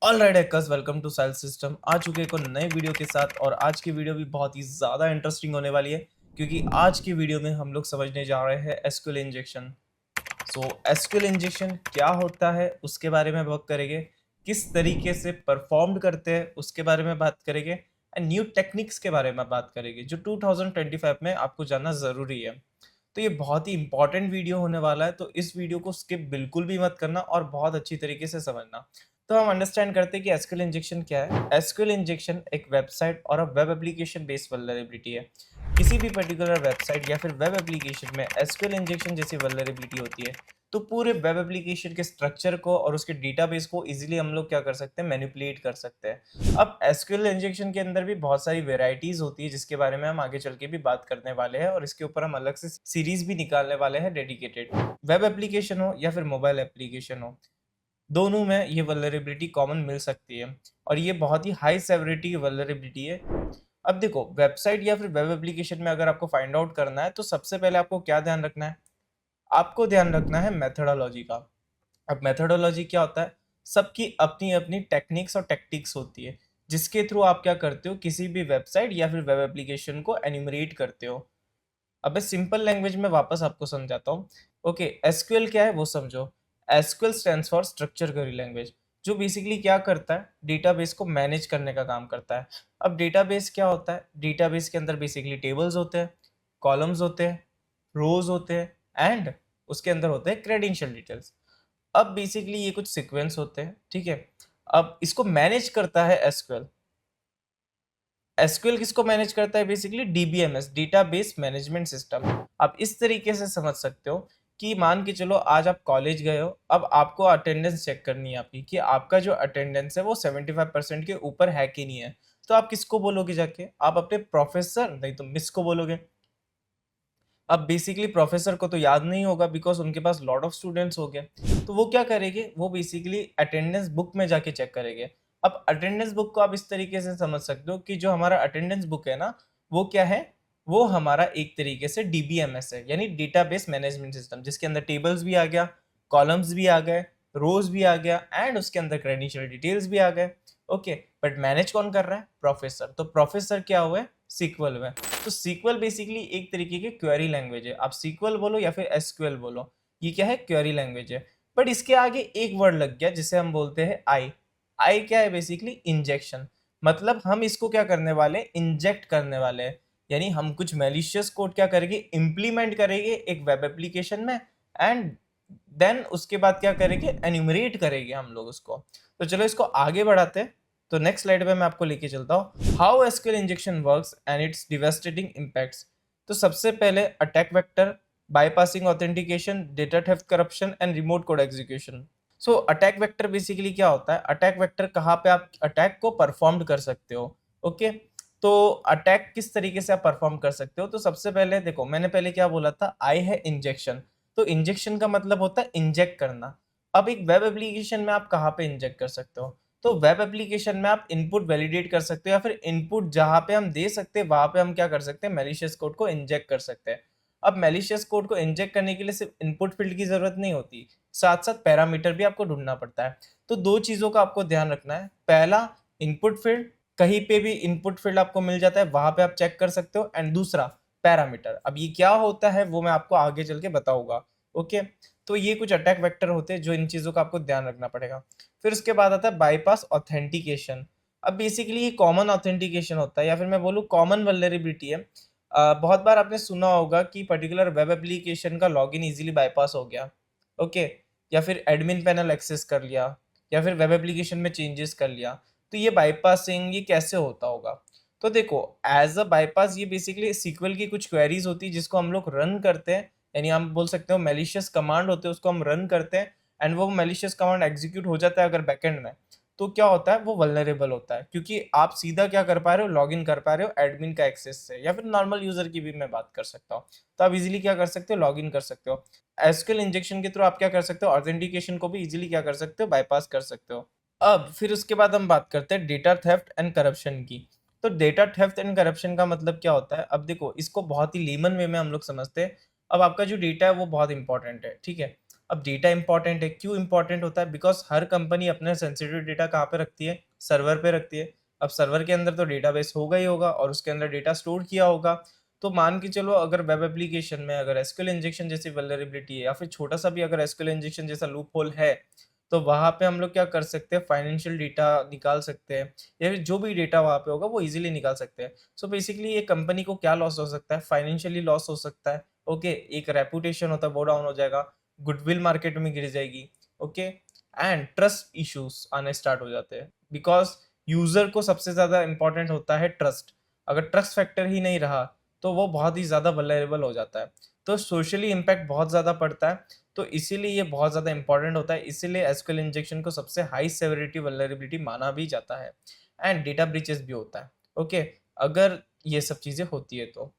All right hackers, welcome to Cyle system. आ चुके एक और नए वीडियो के साथ। और आज की वीडियो भी बहुत ही ज़्यादा इंटरेस्टिंग होने वाली है, क्योंकि आज की वीडियो में हम लोग समझने जा रहे हैं एसक्यूएल इंजेक्शन। सो एसक्यूएल इंजेक्शन क्या होता है उसके बारे में बात करेंगे, किस तरीके से परफॉर्म करते हैं उसके बारे में बात करेंगे, एंड न्यू टेक्निक्स के बारे में बात करेंगे जो 2025 में आपको जानना ज़रूरी है। तो ये बहुत ही इंपॉर्टेंट वीडियो होने वाला है, तो इस वीडियो को स्किप बिल्कुल भी मत करना और बहुत अच्छी तरीके से समझना। तो हम अंडरस्टैंड करते हैं कि एसक्यूएल इंजेक्शन क्या है। एसक्यूएल इंजेक्शन एक वेबसाइट और वेब एप्लीकेशन बेस्ड वल्नरेबिलिटी है। किसी भी पर्टिकुलर वेबसाइट या फिर वेब एप्लीकेशन में एसक्यूएल इंजेक्शन जैसी वल्नरेबिलिटी होती है, तो पूरे वेब एप्लीकेशन के स्ट्रक्चर को और उसके डेटाबेस को इजीली हम लोग क्या कर सकते हैं, मैनिपुलेट कर सकते हैं। अब एसक्यूएल इंजेक्शन के अंदर भी बहुत सारी वेराइटीज होती है, जिसके बारे में हम आगे चल के भी बात करने वाले हैं, और इसके ऊपर हम अलग से सीरीज भी निकालने वाले हैं डेडिकेटेड। वेब एप्लीकेशन हो या फिर मोबाइल एप्लीकेशन हो, दोनों में ये वल्नरेबिलिटी कॉमन मिल सकती है, और ये बहुत ही हाई सेवरिटी की वल्नरेबिलिटी है। अब देखो, वेबसाइट या फिर वेब एप्लीकेशन में अगर आपको फाइंड आउट करना है, तो सबसे पहले आपको क्या ध्यान रखना है? आपको ध्यान रखना है मेथोडोलॉजी का। अब मेथोडोलॉजी क्या होता है? सबकी अपनी अपनी टेक्निक्स और टैक्टिक्स होती है, जिसके थ्रू आप क्या करते हो, किसी भी वेबसाइट या फिर वेब एप्लीकेशन को एनिमरेट करते हो। अब मैं सिंपल लैंग्वेज में वापस आपको समझाता हूँ। ओके, एसक्यूएल क्या है वो समझो। SQL stands for structure query language, जो बेसिकली क्या करता है, डेटाबेस को मैनेज करने का काम करता है। अब डेटाबेस क्या होता है? डेटाबेस के अंदर बेसिकली टेबल्स होते हैं, कॉलम्स होते हैं, रोज होते हैं, एंड उसके अंदर होते हैं क्रेडेंशियल डिटेल्स। अब बेसिकली ये कुछ सीक्वेंस होते हैं, ठीक है। अब इसको मैनेज करता है एसक्यूएल। एसक्यूएल किसको मैनेज करता है? Basically DBMS, database management system. आप इस तरीके से समझ सकते हो कि मान के चलो आज आप कॉलेज गए हो, अब आपको अटेंडेंस चेक करनी है आपकी, कि आपका जो अटेंडेंस है वो 75% के ऊपर है कि नहीं है। तो आप किसको बोलोगे जाके? आप अपने प्रोफेसर नहीं तो मिस को बोलोगे। अब बेसिकली प्रोफेसर को तो याद नहीं होगा, बिकॉज उनके पास लॉट ऑफ स्टूडेंट्स हो गए। तो वो क्या करेंगे? वो बेसिकली अटेंडेंस बुक में जाके चेक करेंगे। अब अटेंडेंस बुक को आप इस तरीके से समझ सकते हो कि जो हमारा अटेंडेंस बुक है ना, वो क्या है? वो हमारा एक तरीके से डीबीएमएस है, यानी डेटाबेस मैनेजमेंट सिस्टम, जिसके अंदर टेबल्स भी आ गया, कॉलम्स भी आ गए, रोज भी आ गया, एंड उसके अंदर क्रेडेंशियल डिटेल्स भी आ गए। ओके, बट मैनेज कौन कर रहा है? प्रोफेसर। तो प्रोफेसर क्या हुआ है? सीक्वल में। तो सीक्वल बेसिकली एक तरीके की क्वेरी लैंग्वेज है। आप सीक्वल बोलो या फिर एसक्यूएल बोलो, ये क्या है? क्वेरी लैंग्वेज है। बट इसके आगे एक वर्ड लग गया जिसे हम बोलते हैं आई। आई क्या है? Basically injection. मतलब हम इसको क्या करने वाले हैं? इंजेक्ट करने वाले हैं। यानी हम कुछ मैलिशियस कोड क्या करेंगे? इम्प्लीमेंट करेंगे एक वेब एप्लीकेशन में, एंड देन उसके बाद क्या करेंगे? एन्यूमरेट करेंगे हम लोग उसको। तो चलो इसको आगे बढ़ाते हैं। तो नेक्स्ट स्लाइड पे मैं आपको लेके चलता हूँ, how SQL injection works and it's devastating impacts. तो सबसे पहले attack vector, bypassing authentication, data theft, corruption and remote code execution. So attack vector basically क्या होता है? अटैक वेक्टर कहाँ पे आप अटैक को परफॉर्म कर सकते हो। ओके, तो अटैक किस तरीके से आप परफॉर्म कर सकते हो? तो सबसे पहले देखो, मैंने पहले क्या बोला था? आई है इंजेक्शन। तो इंजेक्शन का मतलब होता है इंजेक्ट करना। अब एक वेब एप्लीकेशन में आप कहाँ पे इंजेक्ट कर सकते हो? तो वेब एप्लीकेशन में आप इनपुट वैलिडेट कर सकते हो, या फिर इनपुट जहां पे हम दे सकते हैं वहां पे हम क्या कर सकते हैं? मैलिशियस कोड को इंजेक्ट कर सकते हैं। अब मैलिशियस कोड को इंजेक्ट करने के लिए सिर्फ इनपुट फील्ड की जरूरत नहीं होती, साथ साथ पैरामीटर भी आपको ढूंढना पड़ता है। तो दो चीजों का आपको ध्यान रखना है। पहला, इनपुट फील्ड, कहीं पे भी इनपुट फील्ड आपको मिल जाता है, वहां पे आप चेक कर सकते हो। एंड दूसरा, पैरामीटर। अब ये क्या होता है वो मैं आपको आगे चल के बताऊंगा। ओके, तो ये कुछ अटैक वेक्टर होते हैं जो इन चीजों का आपको ध्यान रखना पड़ेगा। फिर उसके बाद आता है बाईपास ऑथेंटिकेशन। अब बेसिकली ये कॉमन ऑथेंटिकेशन होता है, या फिर मैं बोलूँ कॉमन वल्नरेबिलिटी है। बहुत बार आपने सुना होगा कि पर्टिकुलर वेब एप्लीकेशन का लॉगिन इजीली बाईपास हो गया। ओके, या फिर एडमिन पैनल एक्सेस कर लिया, या फिर वेब एप्लीकेशन में चेंजेस कर लिया। तो ये बाईपासिंग ये कैसे होता होगा? तो देखो, एज अ बाईपास ये बेसिकली सीक्वल की कुछ क्वेरीज होती है जिसको हम लोग रन करते हैं, यानी हम बोल सकते हो मैलिशियस कमांड होते हैं, उसको हम रन करते हैं, एंड वो मैलिशियस कमांड एग्जीक्यूट हो जाता है अगर बैकएंड में। तो क्या होता है? वो वल्नरेबल होता है, क्योंकि आप सीधा क्या कर पा रहे हो? लॉगिन कर पा रहे हो एडमिन का एक्सेस से, या फिर नॉर्मल यूजर की भी मैं बात कर सकता हूँ। तो आप इजीली क्या कर सकते हो? लॉगिन कर सकते हो। एसक्यूएल इंजेक्शन के थ्रू आप क्या कर सकते हो? ऑथेंटिकेशन को भी इजीली क्या कर सकते हो? बाईपास कर सकते हो। अब फिर उसके बाद हम बात करते हैं डेटा थेफ्ट एंड करप्शन की। तो डेटा थेफ्ट एंड करप्शन का मतलब क्या होता है? अब देखो, इसको बहुत ही लेमन वे में हम लोग समझते हैं। अब आपका जो डेटा है वो बहुत इंपॉर्टेंट है, ठीक है। अब डेटा इंपॉर्टेंट है, क्यों इंपॉर्टेंट होता है? बिकॉज हर कंपनी अपना सेंसिटिव डेटा कहाँ पे रखती है? सर्वर पे रखती है। अब सर्वर के अंदर तो डेटाबेस होगा ही होगा और उसके अंदर डेटा स्टोर किया होगा। तो मान के चलो अगर वेब एप्लीकेशन में अगर एसक्यूएल इंजेक्शन जैसी वल्नरेबिलिटी है या फिर छोटा सा भी अगर एसक्यूएल इंजेक्शन जैसा लूप होल है, तो वहाँ पे हम लोग क्या कर सकते हैं? फाइनेंशियल डेटा निकाल सकते हैं या फिर जो भी डेटा वहाँ पे होगा वो इजीली निकाल सकते हैं। सो बेसिकली ये कंपनी को क्या लॉस हो सकता है? फाइनेंशियली लॉस हो सकता है। ओके, एक रेपुटेशन होता है वो डाउन हो जाएगा, गुडविल मार्केट में गिर जाएगी। ओके, एंड ट्रस्ट इश्यूज आने स्टार्ट हो जाते हैं बिकॉज यूजर को सबसे ज्यादा इंपॉर्टेंट होता है ट्रस्ट। अगर ट्रस्ट फैक्टर ही नहीं रहा तो वो बहुत ही ज्यादा वल्नरेबल हो जाता है। तो सोशली इम्पैक्ट बहुत ज्यादा पड़ता है। तो इसीलिए ये बहुत ज़्यादा इंपॉर्टेंट होता है, इसीलिए एसक्यूएल इंजेक्शन को सबसे हाई सेवरिटी वल्नरेबिलिटी माना भी जाता है। एंड डेटा ब्रीचेस भी होता है। ओके, अगर ये सब चीज़ें होती है तो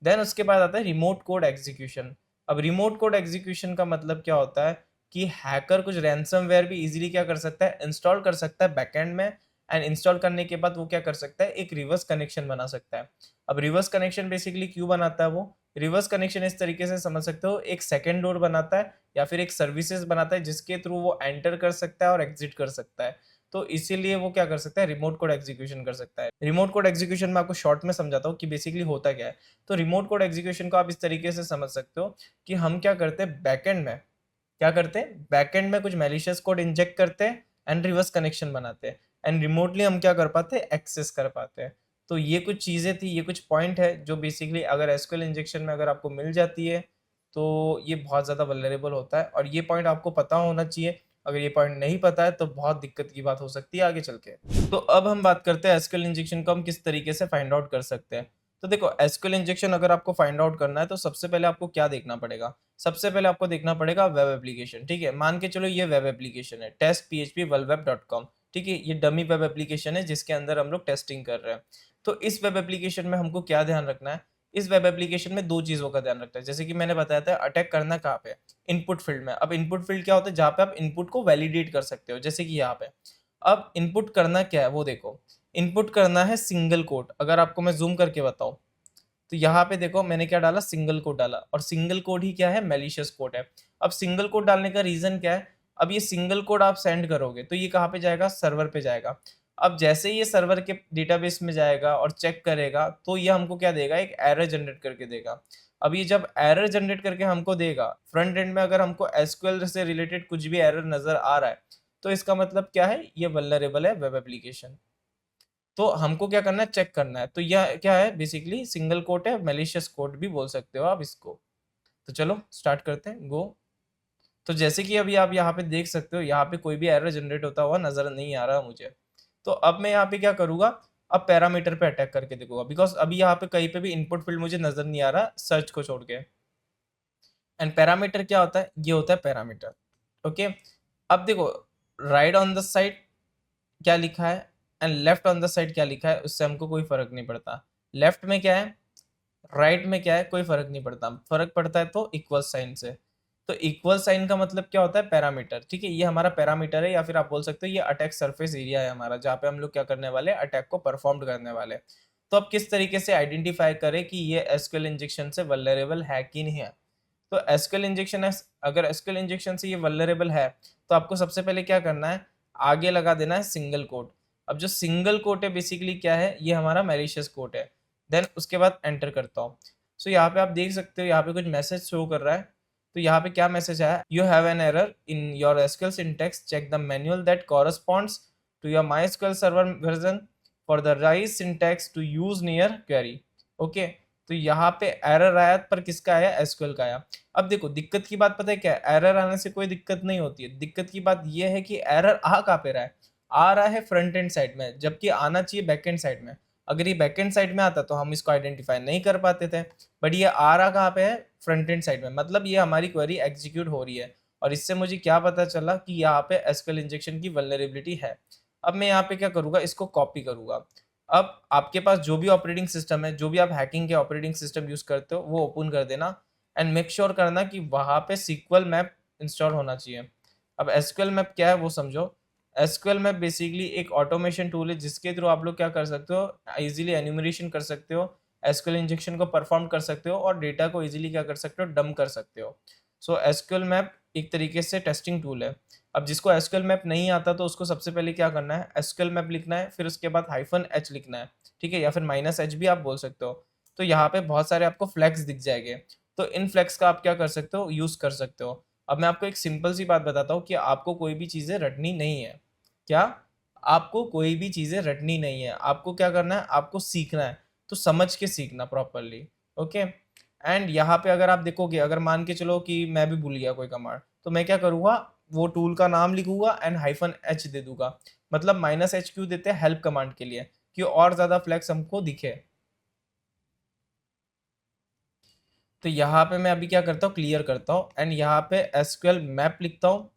देन उसके बाद आता है रिमोट कोड एग्जीक्यूशन। अब रिमोट कोड एग्जीक्यूशन का मतलब क्या होता है कि हैकर कुछ रैंसमवेयर भी इजीली क्या कर सकता है? इंस्टॉल कर सकता है बैकएंड में। एंड इंस्टॉल करने के बाद वो क्या कर सकता है? एक रिवर्स कनेक्शन बना सकता है। अब रिवर्स कनेक्शन बेसिकली क्यों बनाता है वो? रिवर्स कनेक्शन इस तरीके से समझ सकते हो, एक सेकंड डोर बनाता है या फिर एक सर्विसेज बनाता है जिसके थ्रू वो एंटर कर सकता है और एग्जिट कर सकता है। तो इसीलिए वो क्या कर सकता है? रिमोट कोड एग्जीक्यूशन कर सकता है। रिमोट कोड एग्जीक्यूशन में आपको शॉर्ट में समझाता हूँ कि बेसिकली होता क्या है। तो रिमोट कोड एग्जीक्यूशन को आप इस तरीके से समझ सकते हो कि हम क्या करते हैं बैकएंड में, क्या करते हैं बैकएंड में कुछ मैलिशियस कोड इंजेक्ट करते हैं एंड रिवर्स कनेक्शन बनाते हैं एंड रिमोटली हम क्या कर पाते हैं? एक्सेस कर पाते हैं। तो ये कुछ चीज़ें थी, ये कुछ पॉइंट है जो बेसिकली अगर एसक्यूएल इंजेक्शन में अगर आपको मिल जाती है तो ये बहुत ज़्यादा वल्नरेबल होता है और ये पॉइंट आपको पता होना चाहिए। अगर ये पॉइंट नहीं पता है तो बहुत दिक्कत की बात हो सकती है आगे चल के। तो अब हम बात करते हैं एसक्यूएल इंजेक्शन को हम किस तरीके से फाइंड आउट कर सकते हैं। तो देखो, एसक्यूएल इंजेक्शन अगर आपको फाइंड आउट करना है तो सबसे पहले आपको क्या देखना पड़ेगा? सबसे पहले आपको देखना पड़ेगा वेब एप्लीकेशन। ठीक है, मान के चलो ये वेब एप्लीकेशन है test.php ठीक है, ये डमी वेब एप्लीकेशन है जिसके अंदर हम लोग टेस्टिंग कर रहे हैं। तो इस वेब एप्लीकेशन में हमको क्या ध्यान रखना है? इस वेब एप्लीकेशन में दो चीजों का ध्यान रखना है, जैसे कि मैंने बताया था अटैक करना कहाँ पे? इनपुट फील्ड में। अब इनपुट फील्ड क्या होता है? जहाँ पे आप इनपुट को वैलिडेट कर सकते हो, जैसे कि यहाँ पे। अब इनपुट करना क्या है वो देखो, इनपुट करना है सिंगल कोड। अगर आपको मैं जूम करके बताऊं तो यहाँ पे देखो मैंने क्या डाला? सिंगल कोड डाला, और सिंगल कोड ही क्या है? मैलिशियस कोड है। अब सिंगल कोड डालने का रीजन क्या है? अब ये सिंगल कोड आप सेंड करोगे तो ये कहाँ पे जाएगा? सर्वर पे जाएगा। अब जैसे ही ये सर्वर के डेटाबेस में जाएगा और चेक करेगा तो ये हमको क्या देगा? एक एरर जनरेट करके देगा। अब ये जब एरर जनरेट करके हमको देगा, फ्रंट एंड में अगर हमको एसक्यूएल से रिलेटेड कुछ भी एरर नजर आ रहा है तो इसका मतलब क्या है? ये वल्नरेबल है वेब एप्लीकेशन। तो हमको क्या करना है? चेक करना है। तो यह क्या है? बेसिकली सिंगल कोट है, मैलिशियस कोड भी बोल सकते हो आप इसको। तो चलो स्टार्ट करते हैं, गो। तो जैसे कि अभी आप यहाँ पे देख सकते हो, यहाँ पे कोई भी एरर जनरेट होता हुआ नजर नहीं आ रहा मुझे। तो अब मैं यहाँ पे क्या करूंगा? अब पैरामीटर पे अटैक करके देखूंगा, बिकॉज अभी यहाँ पे कहीं पे भी इनपुट फील्ड मुझे नजर नहीं आ रहा सर्च को छोड़ के। एंड पैरामीटर क्या होता है? ये होता है पैरामीटर। ओके, अब देखो, राइट ऑन द साइड क्या लिखा है and left on the side क्या लिखा है उससे हमको कोई फर्क नहीं पड़ता। लेफ्ट में क्या है, राइट में क्या है, कोई फर्क नहीं पड़ता। फर्क पड़ता है तो इक्वल साइन से। तो इक्वल साइन का मतलब क्या होता है? पैरामीटर। ठीक है, ये हमारा पैरामीटर है या फिर आप बोल सकते हो ये अटैक सरफेस एरिया है हमारा, जहाँ पे हम लोग क्या करने वाले हैं? अटैक को परफॉर्म करने वाले हैं। तो अब किस तरीके से आइडेंटिफाई करें कि ये एसक्यूएल इंजेक्शन से वल्नरेबल है कि नहीं है? तो एसक्यूएल इंजेक्शन है, अगर एसक्यूएल इंजेक्शन से ये वल्नरेबल है तो आपको सबसे पहले क्या करना है? आगे लगा देना है सिंगल कोट। अब जो सिंगल कोट है बेसिकली क्या है? ये हमारा मैलिशियस कोट है। देन उसके बाद एंटर करता हूँ। सो यहाँ पे आप देख सकते हो, यहाँ पे कुछ मैसेज शो कर रहा है। तो यहाँ पे क्या मैसेज आया? You have an error in your SQL syntax, check the manual that corresponds to your my server version for the right syntax to use near query. Okay, तो यहाँ पे एरर आया, पर किसका आया? एसक्यूएल का आया। अब देखो, दिक्कत की बात पता है क्या है? एरर आने से कोई दिक्कत नहीं होती है। दिक्कत की बात यह है कि एरर आ कहाँ पे रहा है? आ रहा है फ्रंट एंड साइड में, जबकि आना चाहिए बैक एंड साइड में। अगर ये बैक एंड साइड में आता तो हम इसको आइडेंटिफाई नहीं कर पाते थे, बट ये आ रहा कहाँ पे है? फ्रंट एंड साइड में। मतलब ये हमारी क्वेरी एग्जीक्यूट हो रही है और इससे मुझे क्या पता चला कि यहाँ पे एसक्यूएल इंजेक्शन की वल्नरेबिलिटी है। अब मैं यहाँ पे क्या करूँगा? इसको कॉपी करूँगा। अब आपके पास जो भी ऑपरेटिंग सिस्टम है, जो भी आप हैकिंग के ऑपरेटिंग सिस्टम यूज करते हो वो ओपन कर देना एंड मेक श्योर करना कि वहाँ पे सीक्वल मैप इंस्टॉल होना चाहिए। अब एसक्यूएल मैप क्या है वो समझो। एसक्यूएल मैप बेसिकली एक ऑटोमेशन टूल है जिसके थ्रू आप लोग क्या कर सकते हो? इजीली एन्यूमरेशन कर सकते हो, एसक्यूएल इंजेक्शन को परफॉर्म कर सकते हो और डेटा को इजीली क्या कर सकते हो? डंप कर सकते हो। सो एसक्यूएल मैप एक तरीके से टेस्टिंग टूल है। अब जिसको एसक्यूएल मैप नहीं आता तो उसको सबसे पहले क्या करना है, एसक्यूएल मैप लिखना है, फिर उसके बाद -h लिखना है, ठीक है, या फिर -h भी आप बोल सकते हो। तो यहाँ पे बहुत सारे आपको फ्लैग्स दिख जाएंगे, तो इन फ्लैग्स का आप क्या कर सकते हो, यूज कर सकते हो। अब मैं आपको एक सिंपल सी बात बताता हूँ कि आपको कोई भी चीजें रटनी नहीं है। क्या? आपको कोई भी चीजें रटनी नहीं है, आपको क्या करना है, आपको सीखना है। तो समझ के सीखना प्रॉपरली। ओके। एंड यहाँ पे अगर आप देखोगे, अगर मान के चलो कि मैं भी भूल गया कोई कमांड, तो मैं क्या करूँगा, वो टूल का नाम लिखूंगा एंड -h दे दूंगा। मतलब -h क्यों देते हैं, हेल्प कमांड के लिए, कि और ज्यादा फ्लैग्स हमको दिखे। तो यहाँ पे मैं अभी क्या करता हूँ, क्लियर करता हूँ एंड यहाँ पे एसक्यूएल मैप लिखता हूँ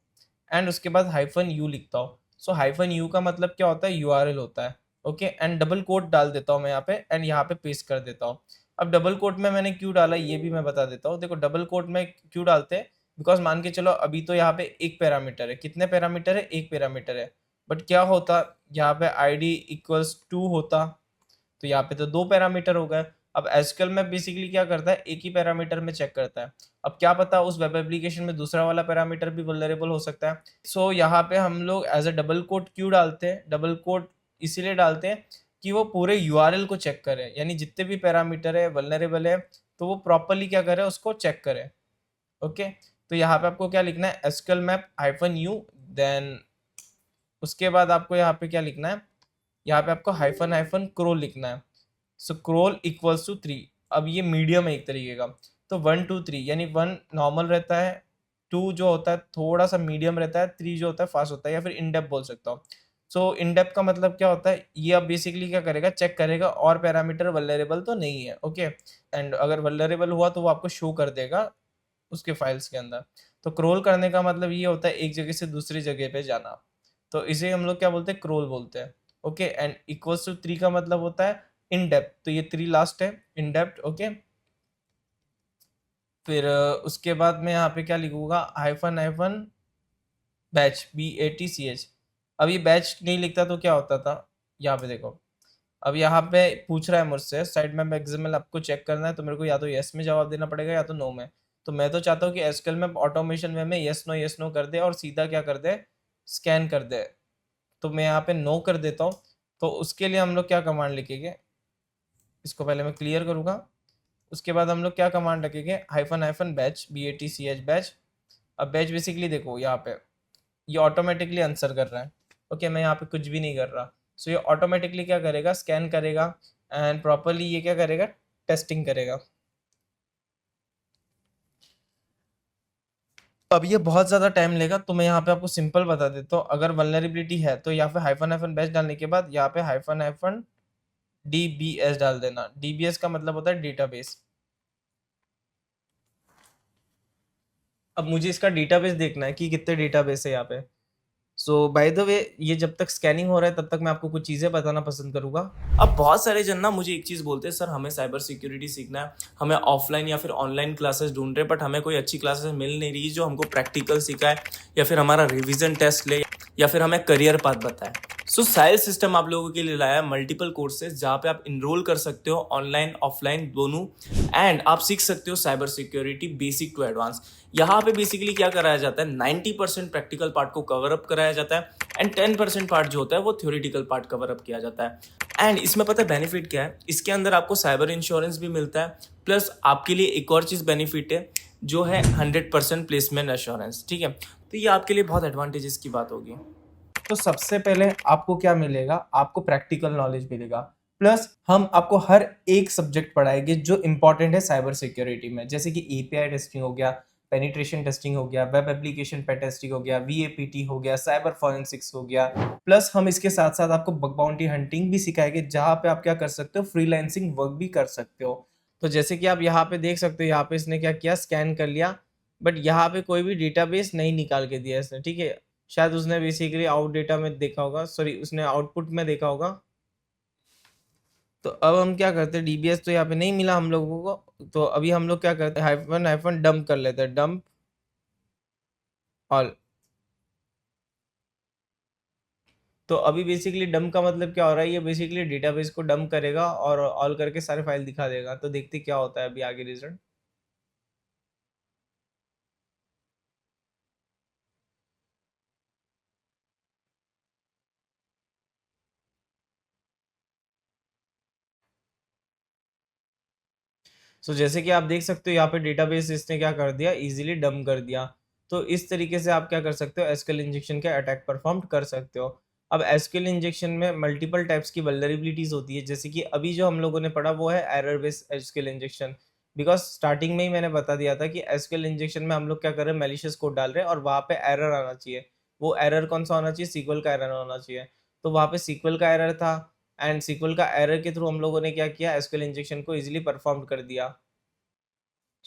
एंड उसके बाद -u लिखता हूँ। सो -u का मतलब क्या होता है, यूआरएल होता है। ओके, एंड डबल कोट डाल देता हूँ मैं यहाँ पे एंड यहाँ पे पेस्ट कर देता हूँ। अब डबल कोट में मैंने क्यों डाला ये भी मैं बता देता हूँ। देखो डबल कोट में क्यों डालते हैं, बिकॉज मान के चलो अभी तो यहाँ पे एक पैरामीटर है, कितने पैरामीटर है, एक पैरामीटर है, बट क्या होता यहाँ पे id इक्वल्स 2 होता, तो यहाँ पे तो दो पैरामीटर हो गए। अब एसक्यूएल में बेसिकली क्या करता है, एक ही पैरामीटर में चेक करता है। अब क्या पता उस वेब एप्लीकेशन में दूसरा वाला पैरामीटर भी वल्नरेबल हो सकता है। सो यहाँ पे हम लोग एज अ डबल कोट क्यों डालते हैं, डबल कोट इसीलिए डालते हैं कि वो पूरे यूआरएल को चेक करे, यानी जितने भी पैरामीटर है वल्नरेबल है तो वो प्रॉपरली क्या करे, उसको चेक करे। ओके। तो यहाँ पे आपको क्या लिखना है, एसक्यूएल मैप -u, देन उसके बाद आपको यहाँ पे क्या लिखना है, यहाँ पे आपको हाइफन क्रोल लिखना है। सो क्रोल इक्वल्स टू 3। अब ये मीडियम है एक तरीके का, तो 1 2 3, यानी 1 नॉर्मल रहता है, 2 जो होता है थोड़ा सा मीडियम रहता है, 3 जो होता है फास्ट होता है, या फिर इन डेप्थ बोल सकता हूँ। सो इन डेप्थ का मतलब क्या होता है, ये अब बेसिकली क्या करेगा, चेक करेगा और पैरामीटर वल्नरेबल तो नहीं है। ओके। एंड अगर वल्नरेबल हुआ तो वो आपको शो कर देगा उसके फाइल्स के अंदर। तो क्रोल करने का मतलब ये होता है एक जगह से दूसरी जगह पे जाना, तो इसे हम लोग क्या बोलते हैं, क्रोल बोलते हैं। ओके। एंड इक्वल्स टू 3 का मतलब होता है इन डेप्थ, तो ये 3 लास्ट है, इन डेप्थ। ओके। फिर उसके बाद में यहाँ पे क्या लिखूंगा, हाइफन बैच, BATCH। अब ये बैच नहीं लिखता तो क्या होता था, यहाँ पे देखो, अब यहाँ पे पूछ रहा है मुझसे साइड मैप एक्सएमएल आपको चेक करना है, तो मेरे को या तो यस में जवाब देना पड़ेगा या तो नो में। तो मैं तो चाहता हूँ कि एसक्यूएल में ऑटोमेशन वे में यस नो कर दे और सीधा क्या कर दे, स्कैन कर दे। तो मैं यहाँ पे नो कर देता हूँ। तो उसके लिए हम लोग क्या कमांड लिखेंगे, इसको पहले मैं क्लियर करूँगा। उसके बाद हम लोग क्या कमांड रखेंगे, हाइफन बैच, BATCH बैच। अब बैच बेसिकली देखो यहाँ पे ये ऑटोमेटिकली आंसर कर रहा है। ओके, मैं यहाँ पे कुछ भी नहीं कर रहा। सो ये ऑटोमेटिकली क्या करेगा, स्कैन करेगा एंड प्रॉपरली ये क्या करेगा, टेस्टिंग करेगा। अब ये बहुत ज़्यादा टाइम लेगा, तो मैं यहाँ पे आपको सिंपल बता देता हूँ। अगर वल्नरेबिलिटी है तो यहाँ पे हाइफन बैच डालने के बाद यहाँ पे हाइफन DBS डाल देना। DBS का मतलब होता है डेटाबेस। अब मुझे इसका डेटाबेस देखना है कि कितने डेटाबेस है यहाँ पे। सो बाय द वे, ये जब तक स्कैनिंग हो रहा है तब तक मैं आपको कुछ चीज़ें बताना पसंद करूंगा। अब बहुत सारे जन ना मुझे एक चीज़ बोलते हैं, सर हमें साइबर सिक्योरिटी सीखना है, हमें ऑफलाइन या फिर ऑनलाइन क्लासेस ढूंढ रहे हैं, बट हमें कोई अच्छी क्लासेस मिल नहीं रही जो हमको प्रैक्टिकल सिखाए या फिर हमारा रिविजन टेस्ट ले या फिर हमें करियर पाथ बताए। सो साइल सिस्टम आप लोगों के लिए लाया है मल्टीपल कोर्सेज जहाँ पे आप इनरोल कर सकते हो, ऑनलाइन ऑफलाइन दोनों, एंड आप सीख सकते हो cyber security basic to advance. यहाँ पे बेसिकली क्या कराया जाता है, 90% प्रैक्टिकल पार्ट को कवर अप कराया जाता है एंड 10% पार्ट जो होता है वो थ्योरेटिकल पार्ट कवर अप किया जाता है। एंड इसमें पता है बेनिफिट क्या है, इसके अंदर आपको साइबर इंश्योरेंस भी मिलता है, प्लस आपके लिए एक और चीज़ बेनिफिट है जो है 100% प्लेसमेंट एश्योरेंस। ठीक है, तो ये आपके लिए बहुत एडवांटेजेस की बात होगी। तो सबसे पहले आपको क्या मिलेगा, आपको प्रैक्टिकल नॉलेज मिलेगा, प्लस हम आपको हर एक सब्जेक्ट पढ़ाएंगे जो इंपॉर्टेंट है साइबर सिक्योरिटी में, जैसे कि API टेस्टिंग हो गया, पेनिट्रेशन टेस्टिंग हो गया, वेब एप्लीकेशन पे टेस्टिंग हो गया, VAPT हो गया, साइबर फॉरेंसिक्स हो गया। प्लस हम इसके साथ साथ आपको बग बाउंटी हंटिंग भी सिखाएंगे, जहाँ पे आप क्या कर सकते हो, फ्रीलांसिंग वर्क भी कर सकते हो। तो जैसे कि आप यहाँ पे देख सकते हो, यहाँ पे इसने क्या किया, स्कैन कर लिया, बट यहाँ पे कोई भी डेटाबेस नहीं निकाल के दिया इसने। ठीक है, शायद उसने बेसिकली आउट डेटा में देखा होगा, सॉरी उसने आउटपुट में देखा होगा। तो अब हम क्या करते हैं, DBS तो यहाँ पे नहीं मिला हम लोगों को, तो अभी हम लोग क्या करते हैं, हाइफन हाइफन डंप कर लेते हैं, डंप ऑल। तो अभी बेसिकली डंप का मतलब क्या हो रहा है, ये बेसिकली डेटाबेस को डंप करेगा और ऑल करके सारे फाइल दिखा देगा। तो देखते क्या होता है अभी आगे रिजल्ट। सो जैसे कि आप देख सकते हो यहाँ पे डेटाबेस इसने क्या कर दिया, इजीली डंप कर दिया। तो इस तरीके से आप क्या कर सकते हो, एसक्यूएल इंजेक्शन के अटैक परफॉर्म कर सकते हो। अब एसक्यूएल इंजेक्शन में मल्टीपल टाइप्स की वल्नरेबिलिटीज होती है, जैसे कि अभी जो हम लोगों ने पढ़ा वो है error based SQL injection. Because starting में ही मैंने बता दिया था कि एसक्यूएल इंजेक्शन में हम लोग क्या कर रहे हैं, मैलिशियस कोड डाल रहे हैं और वहाँ पे एरर आना चाहिए। वो एरर कौन सा होना चाहिए, सीक्वल का एरर होना चाहिए। तो वहाँ पे सीक्वल का एरर था, एंड सीक्वल का एरर के थ्रू हम लोगों ने क्या किया, एसक्यूएल इंजेक्शन को इजीली परफॉर्म कर दिया।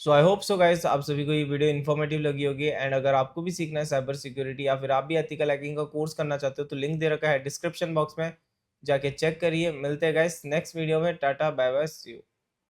सो आई होप सो गाइस आप सभी को ये वीडियो इन्फॉर्मेटिव लगी होगी। एंड अगर आपको भी सीखना है साइबर सिक्योरिटी या फिर आप भी एथिकल हैकिंग का कोर्स करना चाहते हो, तो लिंक दे रखा है डिस्क्रिप्शन बॉक्स में, जाके चेक करिए। मिलते हैं गाइस नेक्स्ट वीडियो में। Tata bye bye, see you.